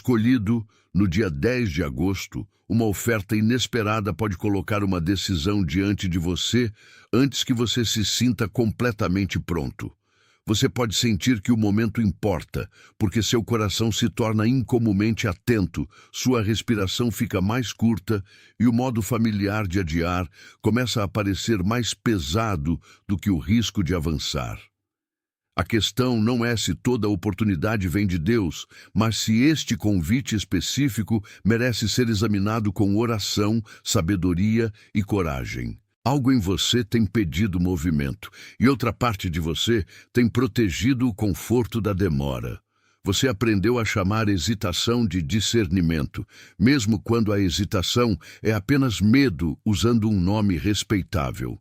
escolhido no dia 10 de agosto, uma oferta inesperada pode colocar uma decisão diante de você antes que você se sinta completamente pronto. Você pode sentir que o momento importa, porque seu coração se torna incomumente atento, sua respiração fica mais curta e o modo familiar de adiar começa a parecer mais pesado do que o risco de avançar. A questão não é se toda oportunidade vem de Deus, mas se este convite específico merece ser examinado com oração, sabedoria e coragem. Algo em você tem pedido movimento, e outra parte de você tem protegido o conforto da demora. Você aprendeu a chamar hesitação de discernimento, mesmo quando a hesitação é apenas medo usando um nome respeitável.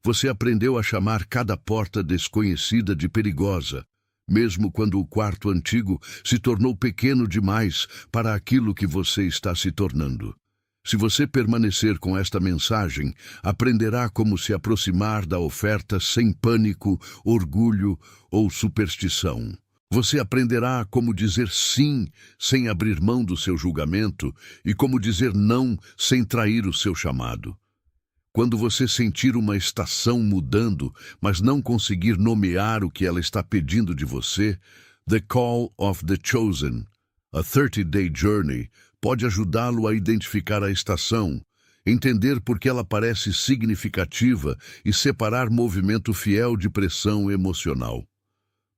Você aprendeu a chamar cada porta desconhecida de perigosa, mesmo quando o quarto antigo se tornou pequeno demais para aquilo que você está se tornando. Se você permanecer com esta mensagem, aprenderá como se aproximar da oferta sem pânico, orgulho ou superstição. Você aprenderá como dizer sim sem abrir mão do seu julgamento e como dizer não sem trair o seu chamado. Quando você sentir uma estação mudando, mas não conseguir nomear o que ela está pedindo de você, The Call of the Chosen, a 30-day journey, pode ajudá-lo a identificar a estação, entender por que ela parece significativa e separar movimento fiel de pressão emocional.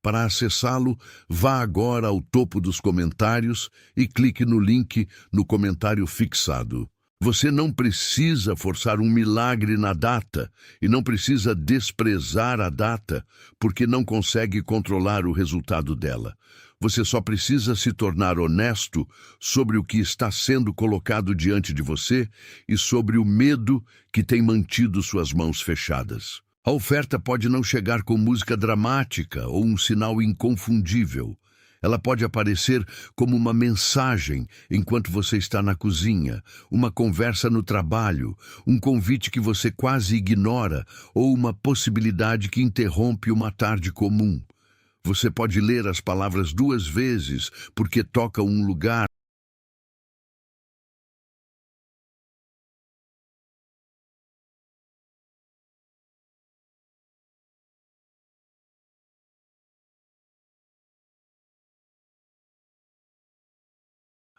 Para acessá-lo, vá agora ao topo dos comentários e clique no link no comentário fixado. Você não precisa forçar um milagre na data e não precisa desprezar a data porque não consegue controlar o resultado dela. Você só precisa se tornar honesto sobre o que está sendo colocado diante de você e sobre o medo que tem mantido suas mãos fechadas. A oferta pode não chegar com música dramática ou um sinal inconfundível. Ela pode aparecer como uma mensagem enquanto você está na cozinha, uma conversa no trabalho, um convite que você quase ignora ou uma possibilidade que interrompe uma tarde comum. Você pode ler as palavras 2 vezes porque toca um lugar.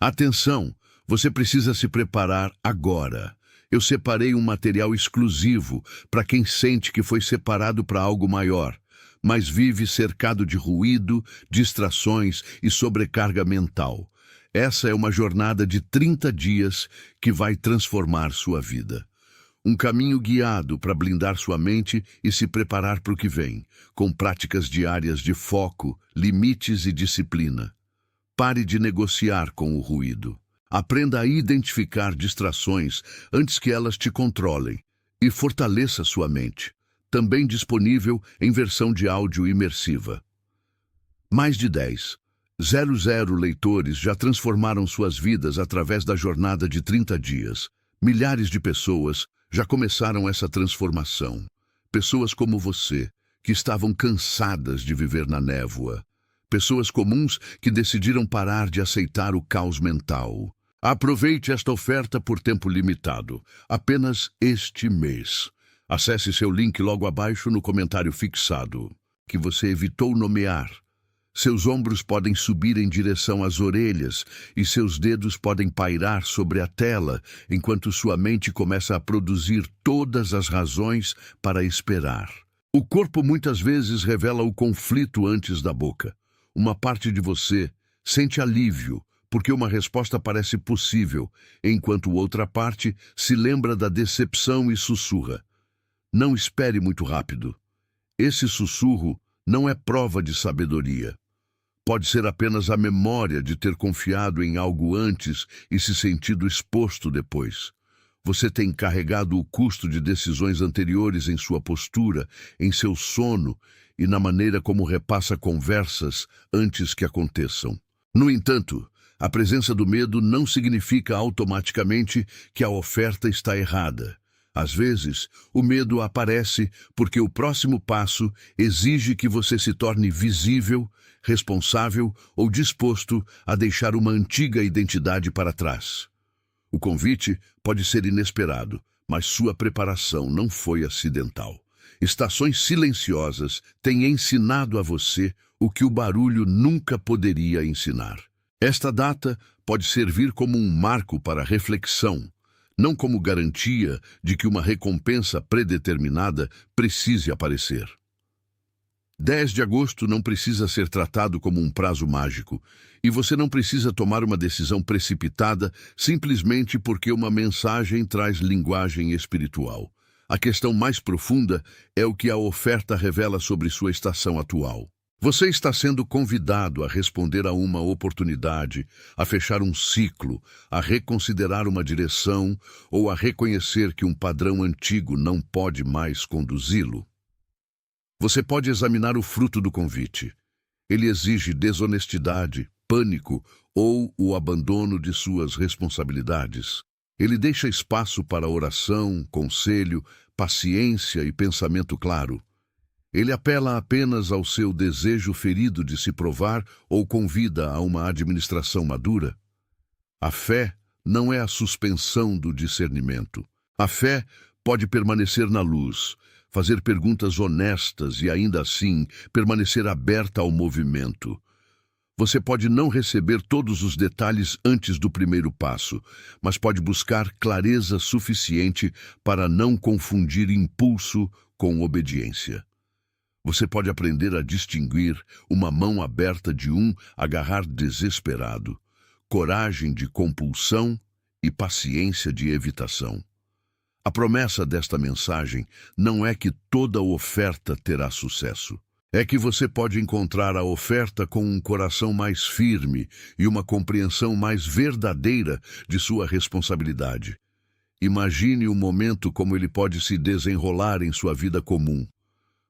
Atenção, você precisa se preparar agora. Eu separei um material exclusivo para quem sente que foi separado para algo maior, mas vive cercado de ruído, distrações e sobrecarga mental. Essa é uma jornada de 30 dias que vai transformar sua vida. Um caminho guiado para blindar sua mente e se preparar para o que vem, com práticas diárias de foco, limites e disciplina. Pare de negociar com o ruído. Aprenda a identificar distrações antes que elas te controlem e fortaleça sua mente. Também disponível em versão de áudio imersiva. Mais de 10,000 leitores já transformaram suas vidas através da jornada de 30 dias. Milhares de pessoas já começaram essa transformação. Pessoas como você, que estavam cansadas de viver na névoa. Pessoas comuns que decidiram parar de aceitar o caos mental. Aproveite esta oferta por tempo limitado, apenas este mês. Acesse seu link logo abaixo no comentário fixado, que você evitou nomear. Seus ombros podem subir em direção às orelhas e seus dedos podem pairar sobre a tela, enquanto sua mente começa a produzir todas as razões para esperar. O corpo muitas vezes revela o conflito antes da boca. Uma parte de você sente alívio, porque uma resposta parece possível, enquanto outra parte se lembra da decepção e sussurra. Não espere muito rápido. Esse sussurro não é prova de sabedoria. Pode ser apenas a memória de ter confiado em algo antes e se sentido exposto depois. Você tem carregado o custo de decisões anteriores em sua postura, em seu sono e na maneira como repassa conversas antes que aconteçam. No entanto, a presença do medo não significa automaticamente que a oferta está errada. Às vezes, o medo aparece porque o próximo passo exige que você se torne visível, responsável ou disposto a deixar uma antiga identidade para trás. O convite pode ser inesperado, mas sua preparação não foi acidental. Estações silenciosas têm ensinado a você o que o barulho nunca poderia ensinar. Esta data pode servir como um marco para reflexão, não como garantia de que uma recompensa predeterminada precise aparecer. 10 de agosto não precisa ser tratado como um prazo mágico, e você não precisa tomar uma decisão precipitada simplesmente porque uma mensagem traz linguagem espiritual. A questão mais profunda é o que a oferta revela sobre sua estação atual. Você está sendo convidado a responder a uma oportunidade, a fechar um ciclo, a reconsiderar uma direção ou a reconhecer que um padrão antigo não pode mais conduzi-lo. Você pode examinar o fruto do convite. Ele exige desonestidade, pânico ou o abandono de suas responsabilidades. Ele deixa espaço para oração, conselho, paciência e pensamento claro. Ele apela apenas ao seu desejo ferido de se provar ou convida a uma administração madura. A fé não é a suspensão do discernimento. A fé pode permanecer na luz, fazer perguntas honestas e, ainda assim, permanecer aberta ao movimento. Você pode não receber todos os detalhes antes do primeiro passo, mas pode buscar clareza suficiente para não confundir impulso com obediência. Você pode aprender a distinguir uma mão aberta de um agarrar desesperado, coragem de compulsão e paciência de evitação. A promessa desta mensagem não é que toda oferta terá sucesso. É que você pode encontrar a oferta com um coração mais firme e uma compreensão mais verdadeira de sua responsabilidade. Imagine o momento como ele pode se desenrolar em sua vida comum.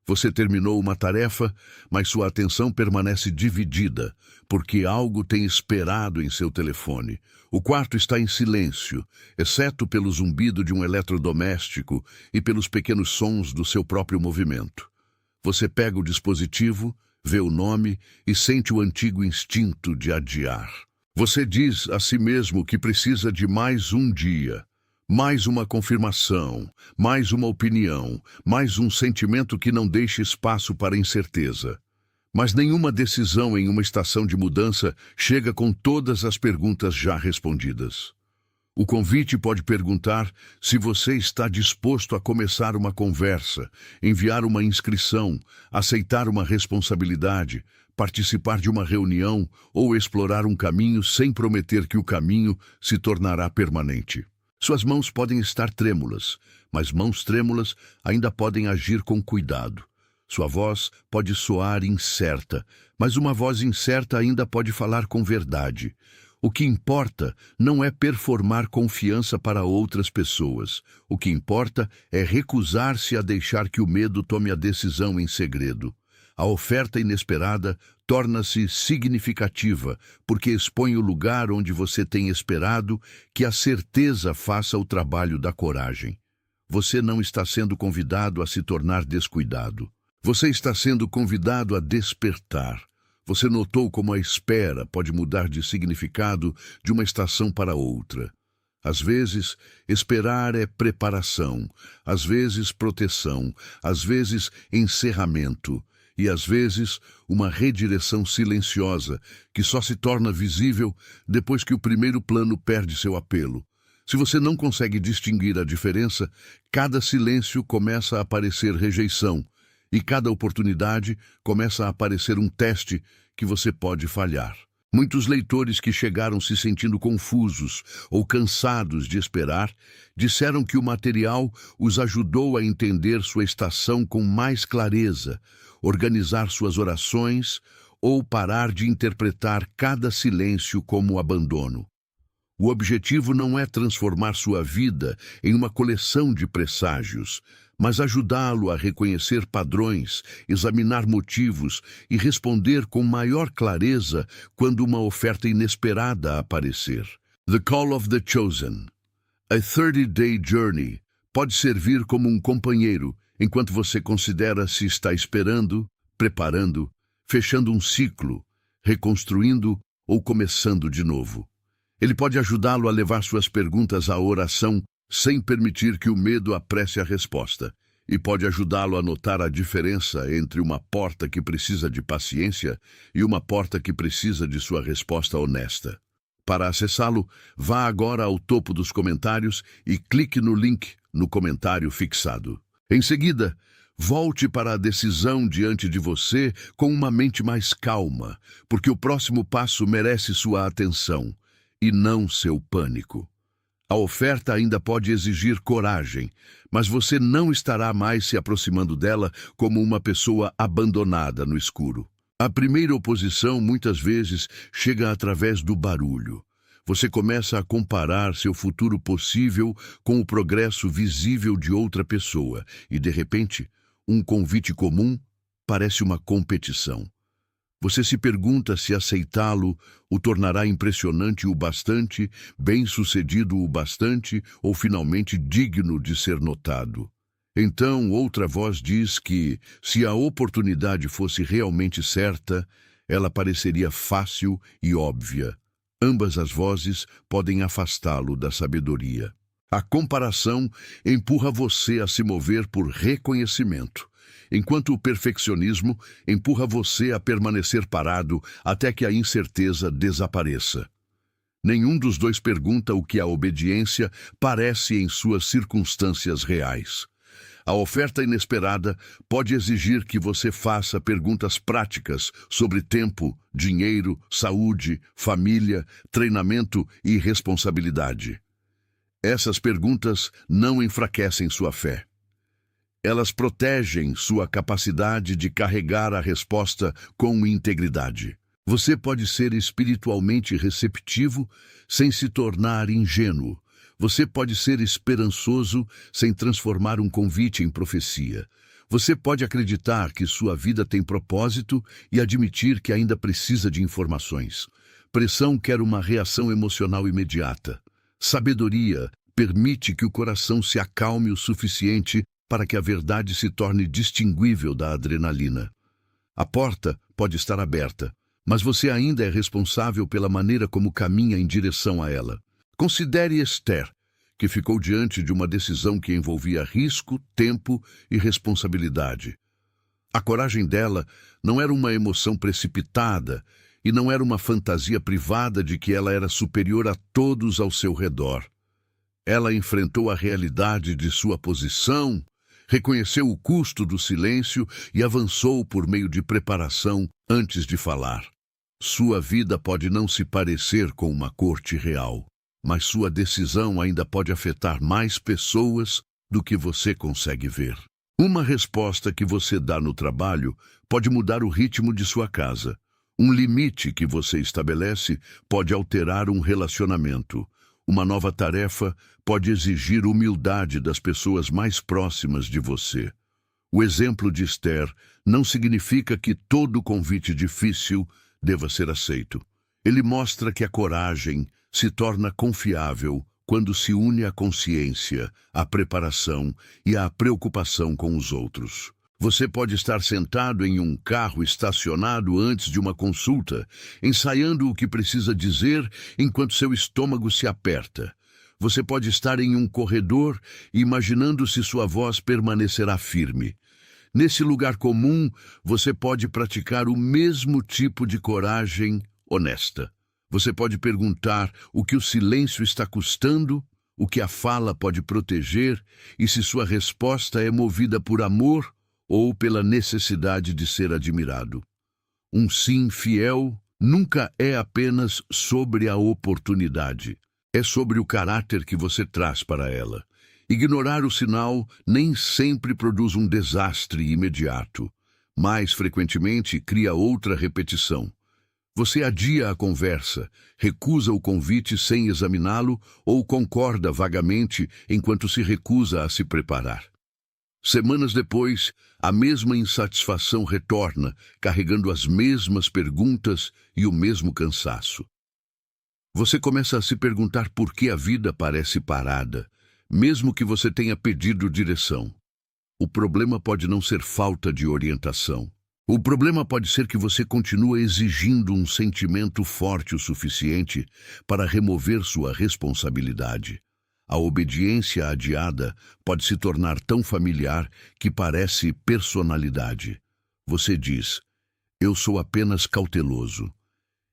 Você terminou uma tarefa, mas sua atenção permanece dividida, porque algo tem esperado em seu telefone. O quarto está em silêncio, exceto pelo zumbido de um eletrodoméstico e pelos pequenos sons do seu próprio movimento. Você pega o dispositivo, vê o nome e sente o antigo instinto de adiar. Você diz a si mesmo que precisa de mais um dia, mais uma confirmação, mais uma opinião, mais um sentimento que não deixe espaço para incerteza. Mas nenhuma decisão em uma estação de mudança chega com todas as perguntas já respondidas. O convite pode perguntar se você está disposto a começar uma conversa, enviar uma inscrição, aceitar uma responsabilidade, participar de uma reunião ou explorar um caminho sem prometer que o caminho se tornará permanente. Suas mãos podem estar trêmulas, mas mãos trêmulas ainda podem agir com cuidado. Sua voz pode soar incerta, mas uma voz incerta ainda pode falar com verdade. O que importa não é performar confiança para outras pessoas. O que importa é recusar-se a deixar que o medo tome a decisão em segredo. A oferta inesperada torna-se significativa, porque expõe o lugar onde você tem esperado que a certeza faça o trabalho da coragem. Você não está sendo convidado a se tornar descuidado. Você está sendo convidado a despertar. Você notou como a espera pode mudar de significado de uma estação para outra. Às vezes, esperar é preparação, às vezes proteção, às vezes encerramento, e às vezes uma redireção silenciosa que só se torna visível depois que o primeiro plano perde seu apelo. Se você não consegue distinguir a diferença, cada silêncio começa a parecer rejeição, e cada oportunidade começa a aparecer um teste que você pode falhar. Muitos leitores que chegaram se sentindo confusos ou cansados de esperar, disseram que o material os ajudou a entender sua estação com mais clareza, organizar suas orações ou parar de interpretar cada silêncio como abandono. O objetivo não é transformar sua vida em uma coleção de presságios, mas ajudá-lo a reconhecer padrões, examinar motivos e responder com maior clareza quando uma oferta inesperada aparecer. The Call of the Chosen. A 30-Day Journey Pode servir como um companheiro enquanto você considera se está esperando, preparando, fechando um ciclo, reconstruindo ou começando de novo. Ele pode ajudá-lo a levar suas perguntas à oração sem permitir que o medo apresse a resposta, e pode ajudá-lo a notar a diferença entre uma porta que precisa de paciência e uma porta que precisa de sua resposta honesta. Para acessá-lo, vá agora ao topo dos comentários e clique no link no comentário fixado. Em seguida, volte para a decisão diante de você com uma mente mais calma, porque o próximo passo merece sua atenção e não seu pânico. A oferta ainda pode exigir coragem, mas você não estará mais se aproximando dela como uma pessoa abandonada no escuro. A primeira oposição muitas vezes chega através do barulho. Você começa a comparar seu futuro possível com o progresso visível de outra pessoa e, de repente, um convite comum parece uma competição. Você se pergunta se aceitá-lo o tornará impressionante o bastante, bem-sucedido o bastante ou finalmente digno de ser notado. Então, outra voz diz que, se a oportunidade fosse realmente certa, ela pareceria fácil e óbvia. Ambas as vozes podem afastá-lo da sabedoria. A comparação empurra você a se mover por reconhecimento, enquanto o perfeccionismo empurra você a permanecer parado até que a incerteza desapareça. Nenhum dos dois pergunta o que a obediência parece em suas circunstâncias reais. A oferta inesperada pode exigir que você faça perguntas práticas sobre tempo, dinheiro, saúde, família, treinamento e responsabilidade. Essas perguntas não enfraquecem sua fé. Elas protegem sua capacidade de carregar a resposta com integridade. Você pode ser espiritualmente receptivo sem se tornar ingênuo. Você pode ser esperançoso sem transformar um convite em profecia. Você pode acreditar que sua vida tem propósito e admitir que ainda precisa de informações. Pressão quer uma reação emocional imediata. Sabedoria permite que o coração se acalme o suficiente para que a verdade se torne distinguível da adrenalina. A porta pode estar aberta, mas você ainda é responsável pela maneira como caminha em direção a ela. Considere Esther, que ficou diante de uma decisão que envolvia risco, tempo e responsabilidade. A coragem dela não era uma emoção precipitada e não era uma fantasia privada de que ela era superior a todos ao seu redor. Ela enfrentou a realidade de sua posição, reconheceu o custo do silêncio e avançou por meio de preparação antes de falar. Sua vida pode não se parecer com uma corte real, mas sua decisão ainda pode afetar mais pessoas do que você consegue ver. Uma resposta que você dá no trabalho pode mudar o ritmo de sua casa. Um limite que você estabelece pode alterar um relacionamento. Uma nova tarefa pode exigir humildade das pessoas mais próximas de você. O exemplo de Esther não significa que todo convite difícil deva ser aceito. Ele mostra que a coragem se torna confiável quando se une à consciência, à preparação e à preocupação com os outros. Você pode estar sentado em um carro estacionado antes de uma consulta, ensaiando o que precisa dizer enquanto seu estômago se aperta. Você pode estar em um corredor imaginando se sua voz permanecerá firme. Nesse lugar comum, você pode praticar o mesmo tipo de coragem honesta. Você pode perguntar o que o silêncio está custando, o que a fala pode proteger e se sua resposta é movida por amor ou pela necessidade de ser admirado. Um sim fiel nunca é apenas sobre a oportunidade, é sobre o caráter que você traz para ela. Ignorar o sinal nem sempre produz um desastre imediato. Mais frequentemente, cria outra repetição. Você adia a conversa, recusa o convite sem examiná-lo ou concorda vagamente enquanto se recusa a se preparar. Semanas depois, a mesma insatisfação retorna, carregando as mesmas perguntas e o mesmo cansaço. Você começa a se perguntar por que a vida parece parada, mesmo que você tenha pedido direção. O problema pode não ser falta de orientação. O problema pode ser que você continua exigindo um sentimento forte o suficiente para remover sua responsabilidade. A obediência adiada pode se tornar tão familiar que parece personalidade. Você diz, eu sou apenas cauteloso,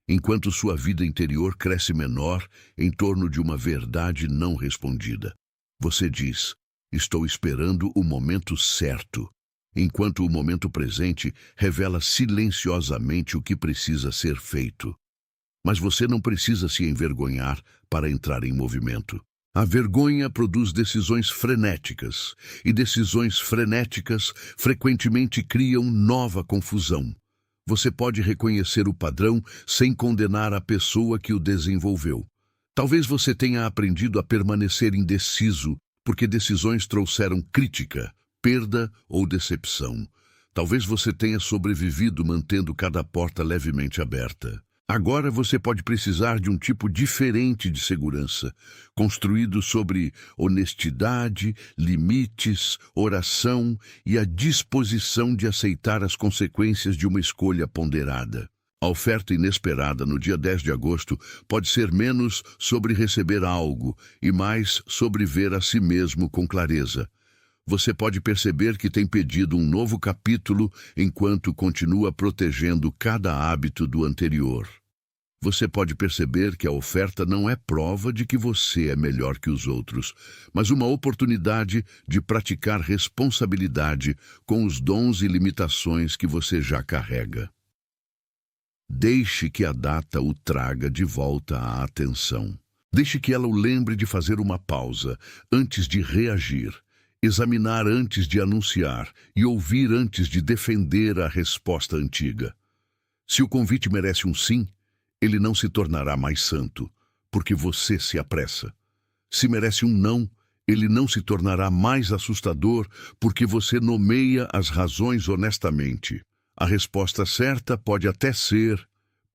enquanto sua vida interior cresce menor em torno de uma verdade não respondida. Você diz, estou esperando o momento certo, enquanto o momento presente revela silenciosamente o que precisa ser feito. Mas você não precisa se envergonhar para entrar em movimento. A vergonha produz decisões frenéticas, e decisões frenéticas frequentemente criam nova confusão. Você pode reconhecer o padrão sem condenar a pessoa que o desenvolveu. Talvez você tenha aprendido a permanecer indeciso porque decisões trouxeram crítica, perda ou decepção. Talvez você tenha sobrevivido mantendo cada porta levemente aberta. Agora você pode precisar de um tipo diferente de segurança, construído sobre honestidade, limites, oração e a disposição de aceitar as consequências de uma escolha ponderada. A oferta inesperada no dia 10 de agosto pode ser menos sobre receber algo e mais sobre ver a si mesmo com clareza. Você pode perceber que tem pedido um novo capítulo enquanto continua protegendo cada hábito do anterior. Você pode perceber que a oferta não é prova de que você é melhor que os outros, mas uma oportunidade de praticar responsabilidade com os dons e limitações que você já carrega. Deixe que a data o traga de volta à atenção. Deixe que ela o lembre de fazer uma pausa antes de reagir, examinar antes de anunciar e ouvir antes de defender a resposta antiga. Se o convite merece um sim, ele não se tornará mais santo, porque você se apressa. Se merece um não, ele não se tornará mais assustador, porque você nomeia as razões honestamente. A resposta certa pode até ser: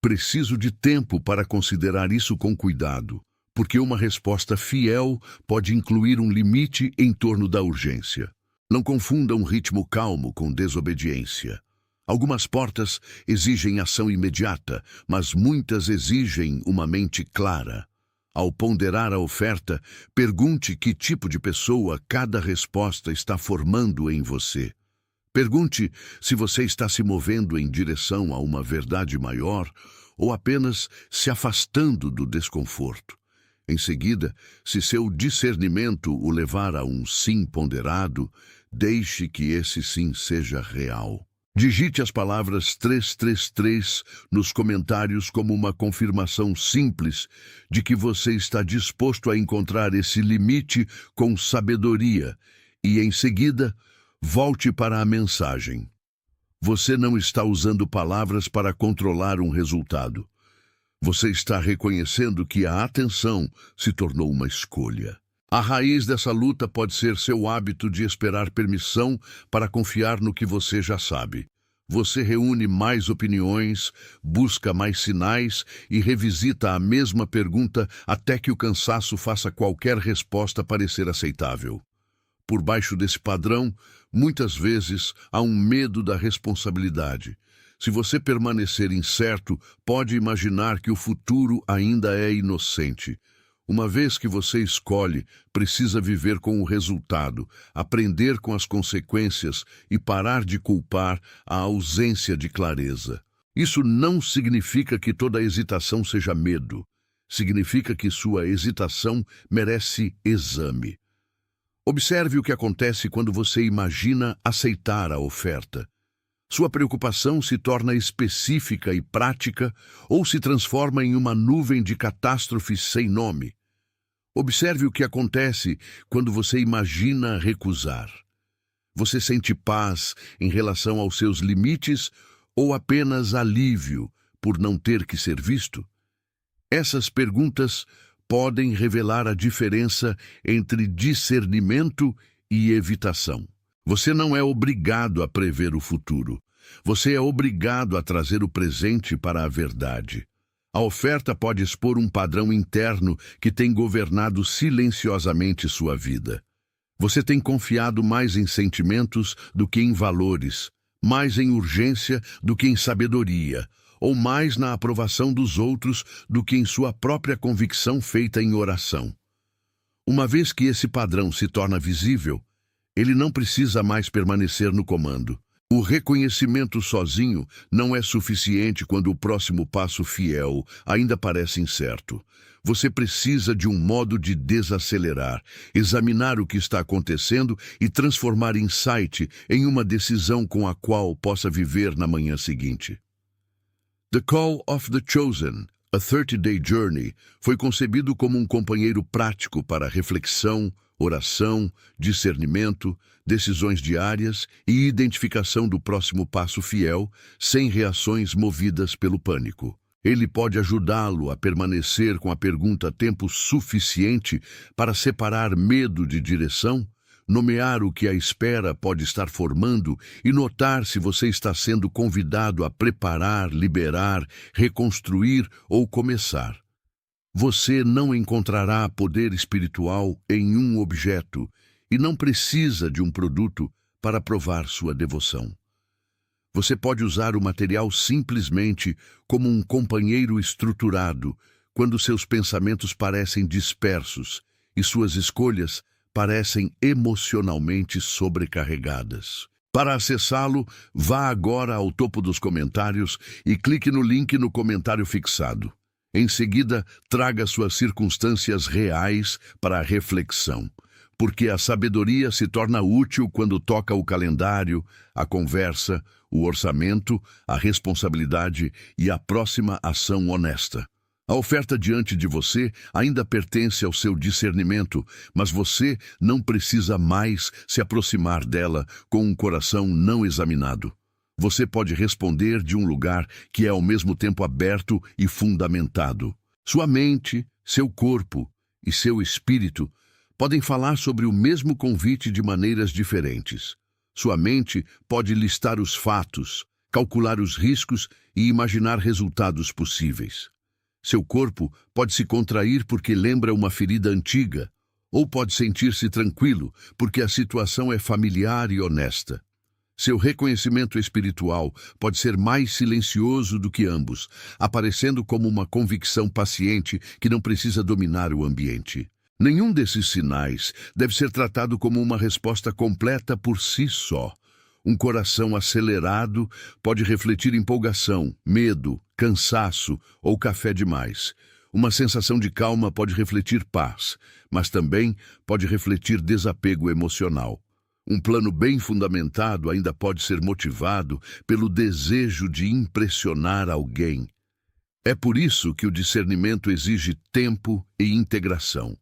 preciso de tempo para considerar isso com cuidado, porque uma resposta fiel pode incluir um limite em torno da urgência. Não confunda um ritmo calmo com desobediência. Algumas portas exigem ação imediata, mas muitas exigem uma mente clara. Ao ponderar a oferta, pergunte que tipo de pessoa cada resposta está formando em você. Pergunte se você está se movendo em direção a uma verdade maior ou apenas se afastando do desconforto. Em seguida, se seu discernimento o levar a um sim ponderado, deixe que esse sim seja real. Digite as palavras 333 nos comentários como uma confirmação simples de que você está disposto a encontrar esse limite com sabedoria e, em seguida, volte para a mensagem. Você não está usando palavras para controlar um resultado. Você está reconhecendo que a atenção se tornou uma escolha. A raiz dessa luta pode ser seu hábito de esperar permissão para confiar no que você já sabe. Você reúne mais opiniões, busca mais sinais e revisita a mesma pergunta até que o cansaço faça qualquer resposta parecer aceitável. Por baixo desse padrão, muitas vezes há um medo da responsabilidade. Se você permanecer incerto, pode imaginar que o futuro ainda é inocente. Uma vez que você escolhe, precisa viver com o resultado, aprender com as consequências e parar de culpar a ausência de clareza. Isso não significa que toda hesitação seja medo. Significa que sua hesitação merece exame. Observe o que acontece quando você imagina aceitar a oferta. Sua preocupação se torna específica e prática ou se transforma em uma nuvem de catástrofes sem nome. Observe o que acontece quando você imagina recusar. Você sente paz em relação aos seus limites ou apenas alívio por não ter que ser visto? Essas perguntas podem revelar a diferença entre discernimento e evitação. Você não é obrigado a prever o futuro. Você é obrigado a trazer o presente para a verdade. A oferta pode expor um padrão interno que tem governado silenciosamente sua vida. Você tem confiado mais em sentimentos do que em valores, mais em urgência do que em sabedoria, ou mais na aprovação dos outros do que em sua própria convicção feita em oração. Uma vez que esse padrão se torna visível, ele não precisa mais permanecer no comando. O reconhecimento sozinho não é suficiente quando o próximo passo fiel ainda parece incerto. Você precisa de um modo de desacelerar, examinar o que está acontecendo e transformar insight em uma decisão com a qual possa viver na manhã seguinte. The Call of the Chosen, A 30-Day Journey, foi concebido como um companheiro prático para reflexão, oração, discernimento, decisões diárias e identificação do próximo passo fiel, sem reações movidas pelo pânico. Ele pode ajudá-lo a permanecer com a pergunta tempo suficiente para separar medo de direção, nomear o que a espera pode estar formando e notar se você está sendo convidado a preparar, liberar, reconstruir ou começar. Você não encontrará poder espiritual em um objeto e não precisa de um produto para provar sua devoção. Você pode usar o material simplesmente como um companheiro estruturado quando seus pensamentos parecem dispersos e suas escolhas parecem emocionalmente sobrecarregadas. Para acessá-lo, vá agora ao topo dos comentários e clique no link no comentário fixado. Em seguida, traga suas circunstâncias reais para a reflexão, porque a sabedoria se torna útil quando toca o calendário, a conversa, o orçamento, a responsabilidade e a próxima ação honesta. A oferta diante de você ainda pertence ao seu discernimento, mas você não precisa mais se aproximar dela com um coração não examinado. Você pode responder de um lugar que é ao mesmo tempo aberto e fundamentado. Sua mente, seu corpo e seu espírito podem falar sobre o mesmo convite de maneiras diferentes. Sua mente pode listar os fatos, calcular os riscos e imaginar resultados possíveis. Seu corpo pode se contrair porque lembra uma ferida antiga, ou pode sentir-se tranquilo porque a situação é familiar e honesta. Seu reconhecimento espiritual pode ser mais silencioso do que ambos, aparecendo como uma convicção paciente que não precisa dominar o ambiente. Nenhum desses sinais deve ser tratado como uma resposta completa por si só. Um coração acelerado pode refletir empolgação, medo, cansaço ou café demais. Uma sensação de calma pode refletir paz, mas também pode refletir desapego emocional. Um plano bem fundamentado ainda pode ser motivado pelo desejo de impressionar alguém. É por isso que o discernimento exige tempo e integração.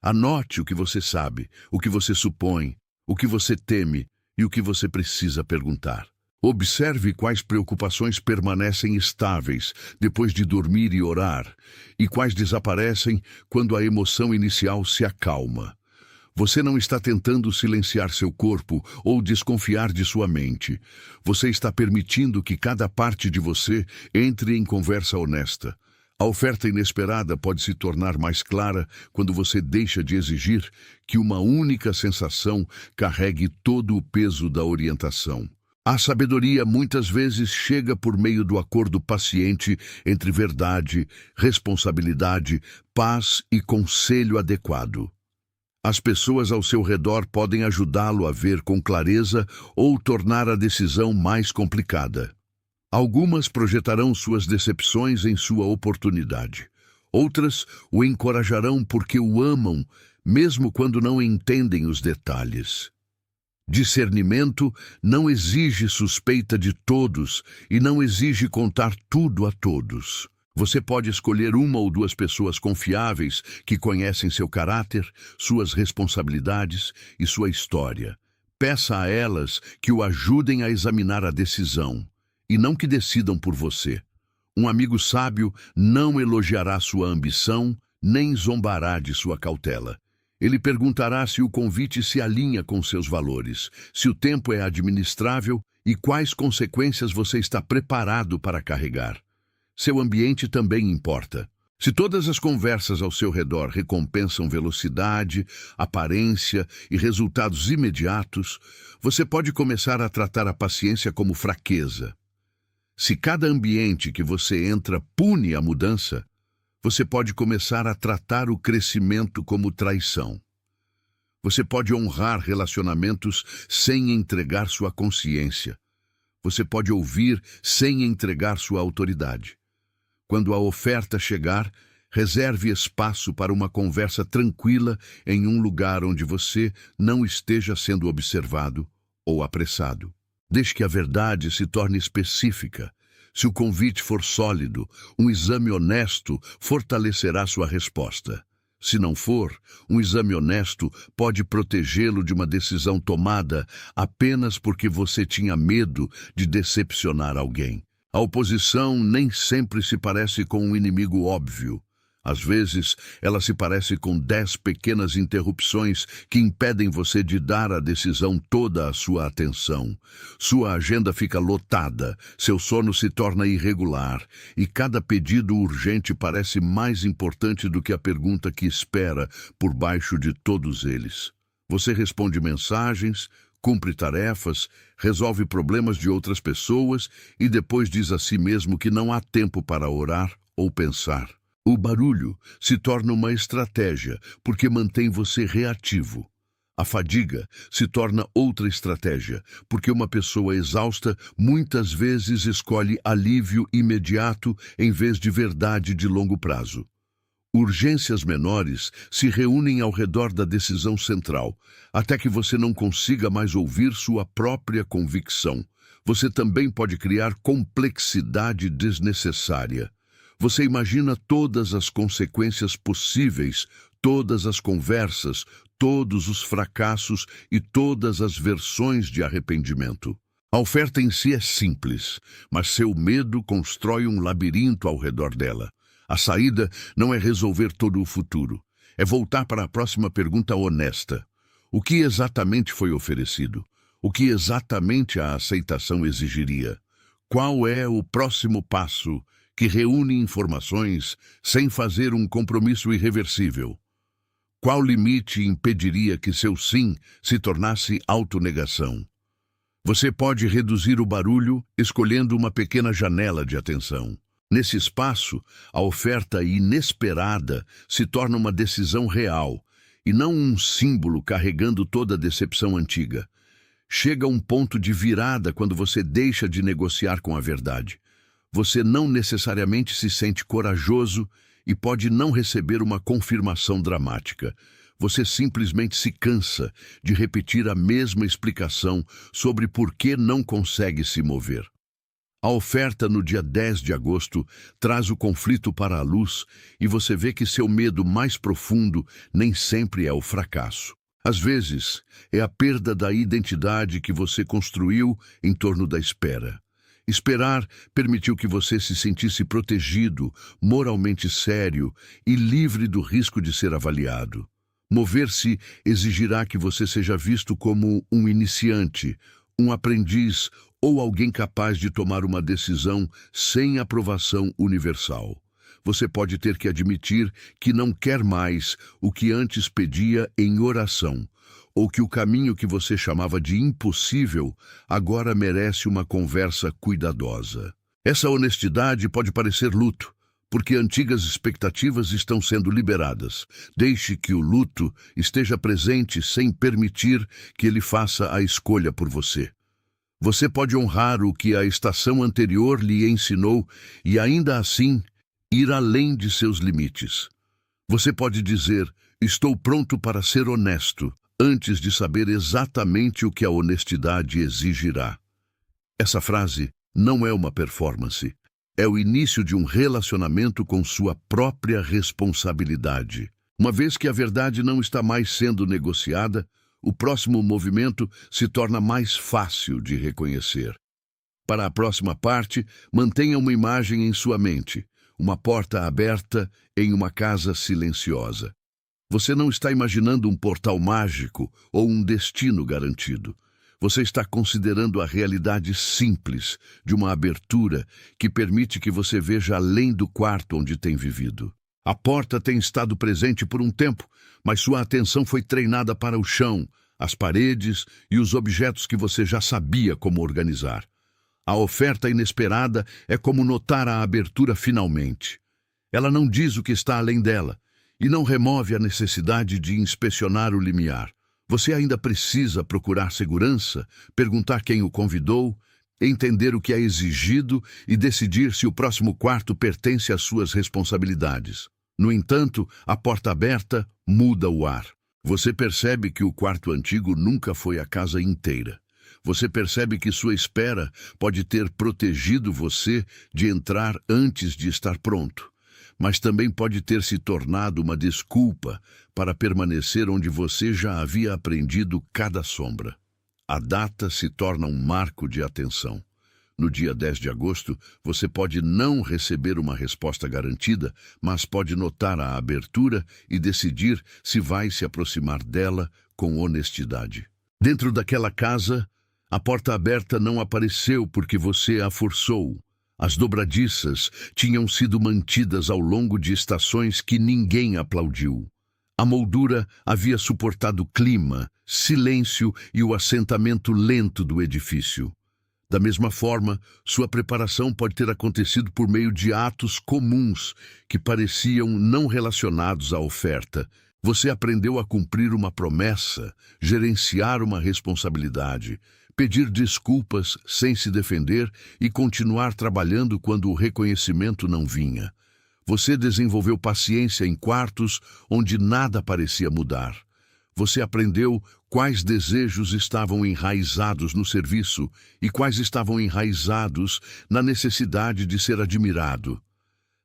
Anote o que você sabe, o que você supõe, o que você teme e o que você precisa perguntar. Observe quais preocupações permanecem estáveis depois de dormir e orar, e quais desaparecem quando a emoção inicial se acalma. Você não está tentando silenciar seu corpo ou desconfiar de sua mente. Você está permitindo que cada parte de você entre em conversa honesta. A oferta inesperada pode se tornar mais clara quando você deixa de exigir que uma única sensação carregue todo o peso da orientação. A sabedoria muitas vezes chega por meio do acordo paciente entre verdade, responsabilidade, paz e conselho adequado. As pessoas ao seu redor podem ajudá-lo a ver com clareza ou tornar a decisão mais complicada. Algumas projetarão suas decepções em sua oportunidade. Outras o encorajarão porque o amam, mesmo quando não entendem os detalhes. Discernimento não exige suspeita de todos e não exige contar tudo a todos. Você pode escolher uma ou duas pessoas confiáveis que conhecem seu caráter, suas responsabilidades e sua história. Peça a elas que o ajudem a examinar a decisão, e não que decidam por você. Um amigo sábio não elogiará sua ambição, nem zombará de sua cautela. Ele perguntará se o convite se alinha com seus valores, se o tempo é administrável e quais consequências você está preparado para carregar. Seu ambiente também importa. Se todas as conversas ao seu redor recompensam velocidade, aparência e resultados imediatos, você pode começar a tratar a paciência como fraqueza. Se cada ambiente que você entra pune a mudança, você pode começar a tratar o crescimento como traição. Você pode honrar relacionamentos sem entregar sua consciência. Você pode ouvir sem entregar sua autoridade. Quando a oferta chegar, reserve espaço para uma conversa tranquila em um lugar onde você não esteja sendo observado ou apressado. Deixe que a verdade se torne específica. Se o convite for sólido, um exame honesto fortalecerá sua resposta. Se não for, um exame honesto pode protegê-lo de uma decisão tomada apenas porque você tinha medo de decepcionar alguém. A oposição nem sempre se parece com um inimigo óbvio. Às vezes, ela se parece com 10 pequenas interrupções que impedem você de dar à decisão toda a sua atenção. Sua agenda fica lotada, seu sono se torna irregular, e cada pedido urgente parece mais importante do que a pergunta que espera por baixo de todos eles. Você responde mensagens, cumpre tarefas, resolve problemas de outras pessoas e depois diz a si mesmo que não há tempo para orar ou pensar. O barulho se torna uma estratégia porque mantém você reativo. A fadiga se torna outra estratégia porque uma pessoa exausta muitas vezes escolhe alívio imediato em vez de verdade de longo prazo. Urgências menores se reúnem ao redor da decisão central, até que você não consiga mais ouvir sua própria convicção. Você também pode criar complexidade desnecessária. Você imagina todas as consequências possíveis, todas as conversas, todos os fracassos e todas as versões de arrependimento. A oferta em si é simples, mas seu medo constrói um labirinto ao redor dela. A saída não é resolver todo o futuro. É voltar para a próxima pergunta honesta. O que exatamente foi oferecido? O que exatamente a aceitação exigiria? Qual é o próximo passo que reúne informações sem fazer um compromisso irreversível? Qual limite impediria que seu sim se tornasse autonegação? Você pode reduzir o barulho escolhendo uma pequena janela de atenção. Nesse espaço, a oferta inesperada se torna uma decisão real e não um símbolo carregando toda a decepção antiga. Chega um ponto de virada quando você deixa de negociar com a verdade. Você não necessariamente se sente corajoso e pode não receber uma confirmação dramática. Você simplesmente se cansa de repetir a mesma explicação sobre por que não consegue se mover. A oferta no dia 10 de agosto traz o conflito para a luz e você vê que seu medo mais profundo nem sempre é o fracasso. Às vezes, é a perda da identidade que você construiu em torno da espera. Esperar permitiu que você se sentisse protegido, moralmente sério e livre do risco de ser avaliado. Mover-se exigirá que você seja visto como um iniciante, um aprendiz ou alguém capaz de tomar uma decisão sem aprovação universal. Você pode ter que admitir que não quer mais o que antes pedia em oração, ou que o caminho que você chamava de impossível agora merece uma conversa cuidadosa. Essa honestidade pode parecer luto, porque antigas expectativas estão sendo liberadas. Deixe que o luto esteja presente sem permitir que ele faça a escolha por você. Você pode honrar o que a estação anterior lhe ensinou e, ainda assim, ir além de seus limites. Você pode dizer, estou pronto para ser honesto, antes de saber exatamente o que a honestidade exigirá. Essa frase não é uma performance. É o início de um relacionamento com sua própria responsabilidade. Uma vez que a verdade não está mais sendo negociada, o próximo movimento se torna mais fácil de reconhecer. Para a próxima parte, mantenha uma imagem em sua mente, uma porta aberta em uma casa silenciosa. Você não está imaginando um portal mágico ou um destino garantido. Você está considerando a realidade simples de uma abertura que permite que você veja além do quarto onde tem vivido. A porta tem estado presente por um tempo, mas sua atenção foi treinada para o chão, as paredes e os objetos que você já sabia como organizar. A oferta inesperada é como notar a abertura finalmente. Ela não diz o que está além dela e não remove a necessidade de inspecionar o limiar. Você ainda precisa procurar segurança, perguntar quem o convidou, entender o que é exigido e decidir se o próximo quarto pertence às suas responsabilidades. No entanto, a porta aberta muda o ar. Você percebe que o quarto antigo nunca foi a casa inteira. Você percebe que sua espera pode ter protegido você de entrar antes de estar pronto, mas também pode ter se tornado uma desculpa para permanecer onde você já havia aprendido cada sombra. A data se torna um marco de atenção. No dia 10 de agosto, você pode não receber uma resposta garantida, mas pode notar a abertura e decidir se vai se aproximar dela com honestidade. Dentro daquela casa, a porta aberta não apareceu porque você a forçou. As dobradiças tinham sido mantidas ao longo de estações que ninguém aplaudiu. A moldura havia suportado clima, silêncio e o assentamento lento do edifício. Da mesma forma, sua preparação pode ter acontecido por meio de atos comuns que pareciam não relacionados à oferta. Você aprendeu a cumprir uma promessa, gerenciar uma responsabilidade, pedir desculpas sem se defender e continuar trabalhando quando o reconhecimento não vinha. Você desenvolveu paciência em quartos onde nada parecia mudar. Você aprendeu quais desejos estavam enraizados no serviço e quais estavam enraizados na necessidade de ser admirado.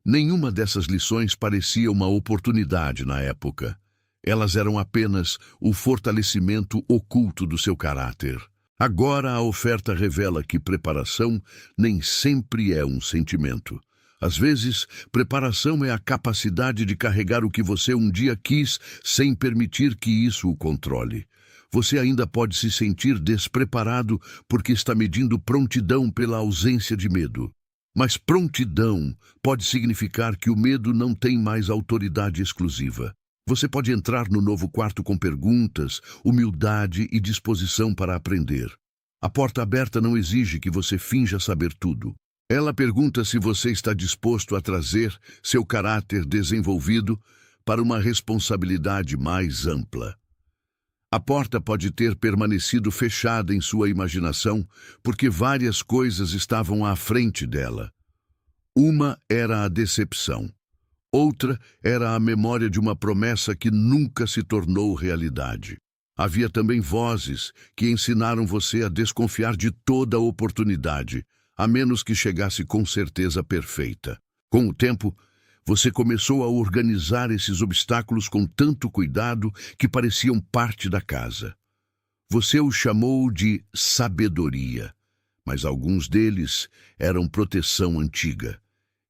Nenhuma dessas lições parecia uma oportunidade na época. Elas eram apenas o fortalecimento oculto do seu caráter. Agora a oferta revela que preparação nem sempre é um sentimento. Às vezes, preparação é a capacidade de carregar o que você um dia quis sem permitir que isso o controle. Você ainda pode se sentir despreparado porque está medindo prontidão pela ausência de medo. Mas prontidão pode significar que o medo não tem mais autoridade exclusiva. Você pode entrar no novo quarto com perguntas, humildade e disposição para aprender. A porta aberta não exige que você finja saber tudo. Ela pergunta se você está disposto a trazer seu caráter desenvolvido para uma responsabilidade mais ampla. A porta pode ter permanecido fechada em sua imaginação porque várias coisas estavam à frente dela. Uma era a decepção. Outra era a memória de uma promessa que nunca se tornou realidade. Havia também vozes que ensinaram você a desconfiar de toda oportunidade, a menos que chegasse com certeza perfeita. Com o tempo, você começou a organizar esses obstáculos com tanto cuidado que pareciam parte da casa. Você os chamou de sabedoria, mas alguns deles eram proteção antiga.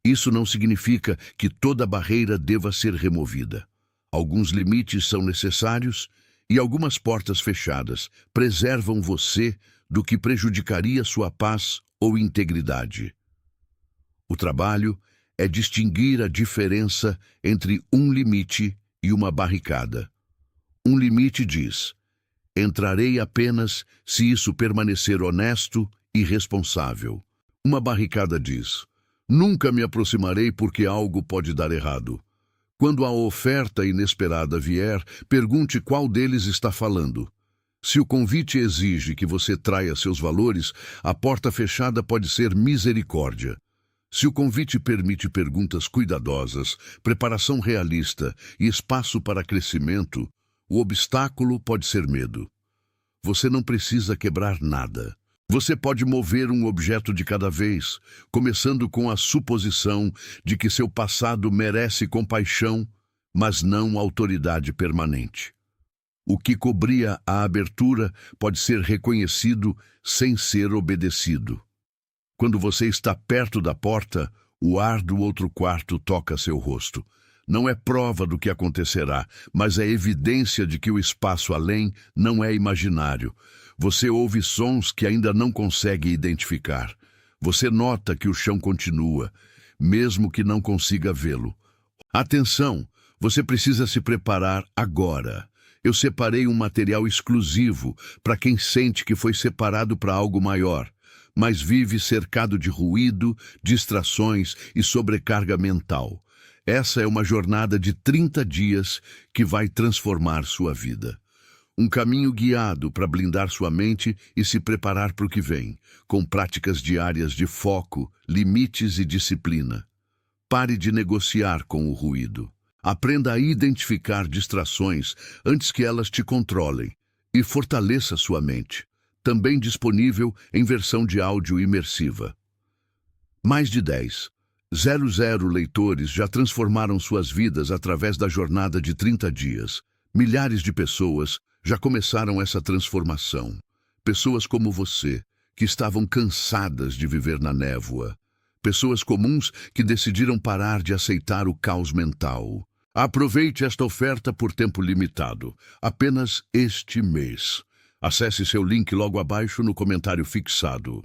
Isso não significa que toda barreira deva ser removida. Alguns limites são necessários e algumas portas fechadas preservam você do que prejudicaria sua paz ou integridade. O trabalho é distinguir a diferença entre um limite e uma barricada. Um limite diz: entrarei apenas se isso permanecer honesto e responsável. Uma barricada diz: nunca me aproximarei porque algo pode dar errado. Quando a oferta inesperada vier, pergunte qual deles está falando. Se o convite exige que você traia seus valores, a porta fechada pode ser misericórdia. Se o convite permite perguntas cuidadosas, preparação realista e espaço para crescimento, o obstáculo pode ser medo. Você não precisa quebrar nada. Você pode mover um objeto de cada vez, começando com a suposição de que seu passado merece compaixão, mas não autoridade permanente. O que cobria a abertura pode ser reconhecido sem ser obedecido. Quando você está perto da porta, o ar do outro quarto toca seu rosto. Não é prova do que acontecerá, mas é evidência de que o espaço além não é imaginário. Você ouve sons que ainda não consegue identificar. Você nota que o chão continua, mesmo que não consiga vê-lo. Atenção! Você precisa se preparar agora. Eu separei um material exclusivo para quem sente que foi separado para algo maior, mas vive cercado de ruído, distrações e sobrecarga mental. Essa é uma jornada de 30 dias que vai transformar sua vida. Um caminho guiado para blindar sua mente e se preparar para o que vem, com práticas diárias de foco, limites e disciplina. Pare de negociar com o ruído. Aprenda a identificar distrações antes que elas te controlem e fortaleça sua mente. Também disponível em versão de áudio imersiva. Mais de 10,00 leitores já transformaram suas vidas através da jornada de 30 dias. Milhares de pessoas já começaram essa transformação. Pessoas como você, que estavam cansadas de viver na névoa. Pessoas comuns que decidiram parar de aceitar o caos mental. Aproveite esta oferta por tempo limitado, apenas este mês. Acesse seu link logo abaixo no comentário fixado.